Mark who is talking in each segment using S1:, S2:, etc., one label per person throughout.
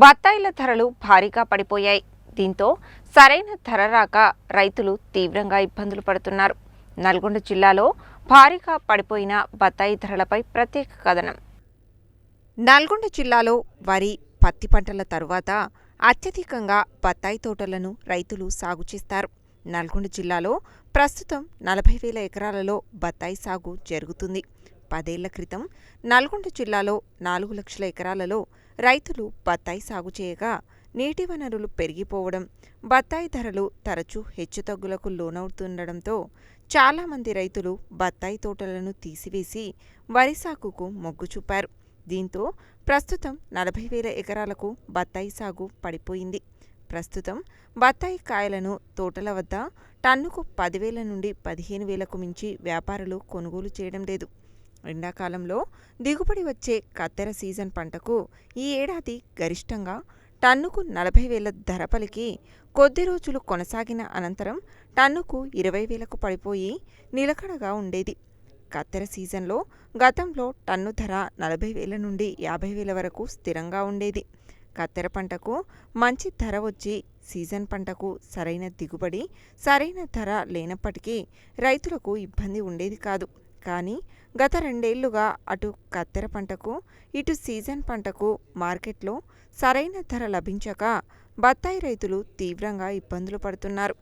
S1: బత్తాయిల ధరలు భారీగా పడిపోయాయి. దీంతో సరైన ధర రాక రైతులు తీవ్రంగా ఇబ్బందులు పడుతున్నారు. నల్గొండ జిల్లాలో భారీగా పడిపోయిన బత్తాయి ధరలపై ప్రత్యేక కథనం. నల్గొండ జిల్లాలో వరి, పత్తి పంటల తరువాత అత్యధికంగా బత్తాయి తోటలను రైతులు సాగు చేస్తారు. నల్గొండ జిల్లాలో ప్రస్తుతం 40,000 ఎకరాలలో బత్తాయి సాగు జరుగుతుంది. 10 ఏళ్ల క్రితం నల్గొండ జిల్లాలో 4 లక్షల ఎకరాలలో రైతులు బత్తాయి సాగు చేయగా, నీటి వనరులు పెరిగిపోవడం, బత్తాయి ధరలు తరచూ హెచ్చుతగ్గులకు లోనవుతుండడంతో చాలామంది రైతులు బత్తాయి తోటలను తీసివేసి వరి సాగుకు మొగ్గు చూపారు. దీంతో ప్రస్తుతం 40,000 ఎకరాలకు బత్తాయి సాగు పడిపోయింది. ప్రస్తుతం బత్తాయి కాయలను తోటల వద్ద టన్నుకు 10,000 నుండి 15,000కు మించి వ్యాపారులు కొనుగోలు చేయడం లేదు. ఎండాకాలంలో దిగుబడి వచ్చే కత్తెర సీజన్ పంటకు ఈ ఏడాది గరిష్టంగా టన్నుకు 40,000 ధర పలికి కొద్ది రోజులు కొనసాగిన అనంతరం టన్నుకు 20,000కు పడిపోయి నిలకడగా ఉండేది. కత్తెర సీజన్లో గతంలో టన్ను ధర 40,000 నుండి 50,000 వరకు స్థిరంగా ఉండేది. కత్తెర పంటకు మంచి ధర వచ్చి సీజన్ పంటకు సరైన దిగుబడి, సరైన ధర లేనప్పటికీ రైతులకు ఇబ్బంది ఉండేది కాదు. కానీ గత 2 ఏళ్లుగా అటు కత్తెర పంటకు, ఇటు సీజన్ పంటకు మార్కెట్లో సరైన ధర లభించక బత్తాయి రైతులు తీవ్రంగా ఇబ్బందులు పడుతున్నారు.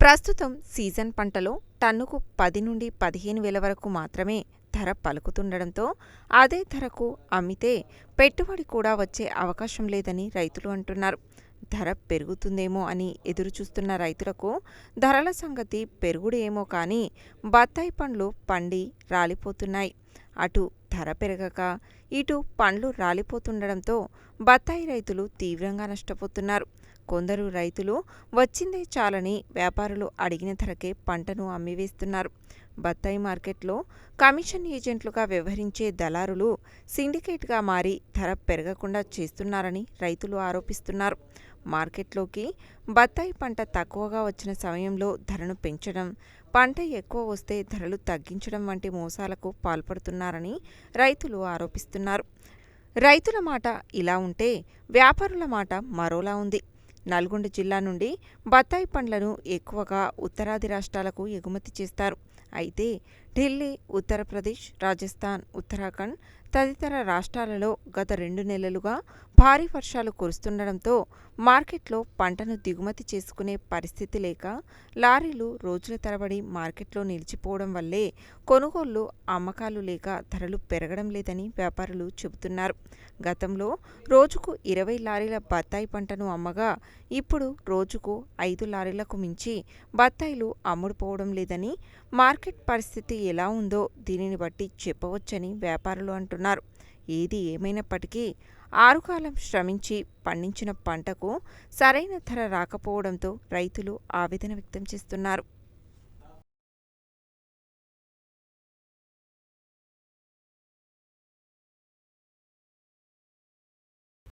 S1: ప్రస్తుతం సీజన్ పంటలో టన్నుకు 10 నుండి 15,000 వరకు మాత్రమే ధర పలుకుతుండడంతో అదే ధరకు అమ్మితే పెట్టుబడి కూడా వచ్చే అవకాశం లేదని రైతులు అంటున్నారు. ధర పెరుగుతుందేమో అని ఎదురుచూస్తున్న రైతులకు ధరల సంగతి పెరుగుడు ఏమో కానీ బత్తాయి పండ్లు పండి రాలిపోతున్నాయి. అటు ధర పెరగక ఇటు పండ్లు రాలిపోతుండడంతో బత్తాయి రైతులు తీవ్రంగా నష్టపోతున్నారు. కొందరు రైతులు వచ్చిందే చాలని వ్యాపారులు అడిగిన ధరకే పంటను అమ్మివేస్తున్నారు. బత్తాయి మార్కెట్లో కమిషన్ ఏజెంట్లుగా వ్యవహరించే దళారులు సిండికేట్గా మారి ధర పెరగకుండా చేస్తున్నారని రైతులు ఆరోపిస్తున్నారు. మార్కెట్లోకి బత్తాయి పంట తక్కువగా వచ్చిన సమయంలో ధరను పెంచడం, పంట ఎక్కువ వస్తే ధరలు తగ్గించడం వంటి మోసాలకు పాల్పడుతున్నారని రైతులు ఆరోపిస్తున్నారు. రైతుల మాట ఇలా ఉంటే వ్యాపారుల మాట మరోలా ఉంది. నల్గొండ జిల్లా నుండి బత్తాయి పండ్లను ఎక్కువగా ఉత్తరాది రాష్ట్రాలకు ఎగుమతి చేస్తారు. అయితే ఢిల్లీ, ఉత్తరప్రదేశ్, రాజస్థాన్, ఉత్తరాఖండ్ తదితర రాష్ట్రాలలో గత 2 నెలలుగా భారీ వర్షాలు కురుస్తుండడంతో మార్కెట్లో పంటను దిగుమతి చేసుకునే పరిస్థితి లేక లారీలు రోజుల తరబడి మార్కెట్లో నిలిచిపోవడం వల్లే కొనుగోళ్లు, అమ్మకాలు లేక ధరలు పెరగడం లేదని వ్యాపారులు చెబుతున్నారు. గతంలో రోజుకు 20 లారీల బత్తాయి పంటను అమ్మగా ఇప్పుడు రోజుకు 5 లారీలకు మించి బత్తాయిలు అమ్ముడుపోవడం లేదని, మార్కెట్ పరిస్థితి ఎలా ఉందో దీనిని బట్టి చెప్పవచ్చని వ్యాపారులు అంటున్నారు. ఏది ఏమైనప్పటికీ ఆరుకాలం శ్రమించి పండించిన పంటకు సరైన ధర రాకపోవడంతో రైతులు ఆవేదన వ్యక్తం చేస్తున్నారు.